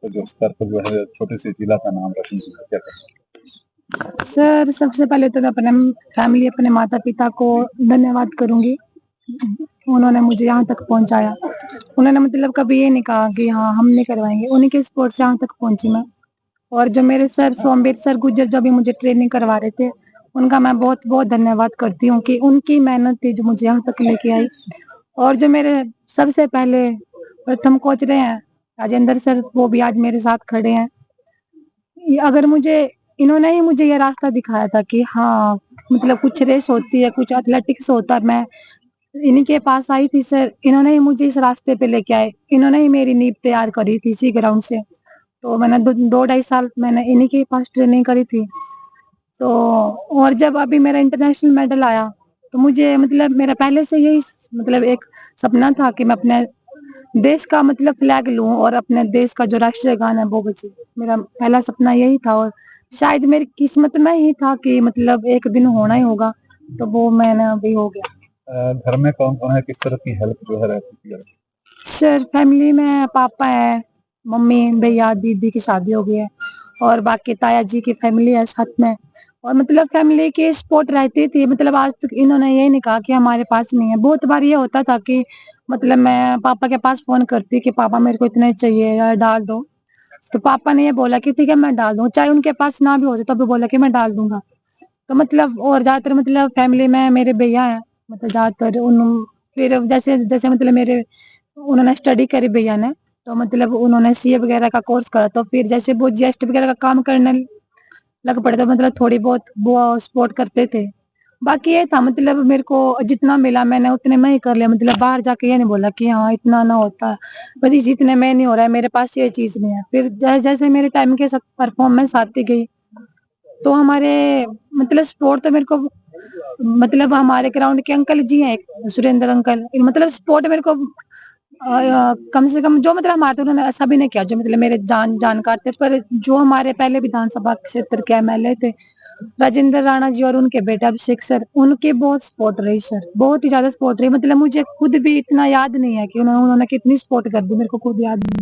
तो जो स्तर पर जो है छोटे से जिला का नाम रोशन किया, क्या कहेंगे? सर सबसे पहले तो मैं अपने फैमिली, अपने माता पिता को धन्यवाद करूंगी। उन्होंने मुझे यहाँ तक पहुँचाया। उन्होंने मतलब कभी ये नहीं कहा कि हाँ हम नहीं करवाएंगे, उन्हीं के सपोर्ट से यहाँ तक पहुंची मैं। और जो मेरे सर सोमवीर सर गुज्जर जो भी मुझे ट्रेनिंग करवा रहे थे, उनका मैं बहुत बहुत धन्यवाद करती हूँ कि उनकी मेहनत थी जो मुझे यहाँ तक लेके आई। और जो मेरे सबसे पहले प्रथम कोच रहे हैं राजेंद्र सर, वो भी आज मेरे साथ खड़े हैं। अगर मुझे इन्होंने ही मुझे ये रास्ता दिखाया था कि हाँ मतलब कुछ रेस होती है, कुछ एथलेटिक्स होता है, मैं इन्हीं के पास आई थी सर। इन्होंने ही मुझे इस रास्ते पे लेके आए, इन्होंने ही मेरी नींव तैयार करी थी इसी ग्राउंड से। तो मैंने दो ढाई साल मैंने इन्हीं के पास ट्रेनिंग करी थी। तो और जब अभी मेरा इंटरनेशनल मेडल आया तो मुझे मतलब मेरा पहले से यही मतलब एक सपना था कि मैं अपने देश का मतलब फ्लैग लूं और अपने देश का जो राष्ट्रीय गान है वो बजे। मेरा पहला सपना यही था और शायद मेरी किस्मत में ही था कि मतलब एक दिन होना ही होगा, तो वो मैंने अभी हो गया। घर में कौन कौन है, किस तरह की हेल्प जो है रहती है? सर फैमिली में पापा है, मम्मी, भैया, दीदी की शादी हो गई है और बाकी ताया जी की फैमिली है साथ में। और मतलब फैमिली की सपोर्ट रहती थी, मतलब आज तक इन्होंने ये नहीं कहा कि हमारे पास नहीं है। बहुत बार ये होता था कि मतलब मैं पापा के पास फोन करती कि पापा मेरे को इतने चाहिए या डाल दो, तो पापा ने ये बोला कि ठीक है मैं डाल दूँ, चाहे उनके पास ना भी हो जाए तो भी बोला कि मैं डाल दूंगा। तो मतलब और ज्यादातर मतलब फैमिली में मेरे भैया है, मतलब ज्यादातर उन फिर जैसे जैसे मतलब मेरे उन्होंने स्टडी करी भैया ने, तो मतलब उन्होंने सीए वगैरह का कोर्स करा, तो फिर जैसे वो जीएसटी वगैरह का काम करने लग पड़े तो मतलब थोड़ी बहुत वो सपोर्ट करते थे। बाकी ये था मतलब मेरे को जितना मिला मैंने उतने में ही कर लिया, मतलब बाहर जाके ये नहीं बोला कि हाँ इतना ना होता है, बस जितने में नहीं हो रहा है मेरे पास ये चीज नहीं है। फिर जैसे जैसे मेरे टाइम के साथ परफॉर्मेंस आती गई तो हमारे मतलब स्पोर्ट तो मेरे को मतलब हमारे ग्राउंड के अंकल जी हैं एक सुरेंद्र अंकल, मतलब स्पोर्ट मेरे को कम से कम जो मतलब हमारे तो उन्होंने ऐसा भी नहीं किया जो मतलब मेरे जानकार थे, पर जो हमारे पहले विधानसभा क्षेत्र के एमएलए थे राजेंद्र राणा जी और उनके बेटा अभिषेक सर, उनकी बहुत सपोर्ट रही सर, बहुत ही ज्यादा सपोर्ट रही। मतलब मुझे खुद भी इतना याद नहीं है कि उन्होंने कितनी सपोर्ट कर दी, मेरे को खुद याद नहीं।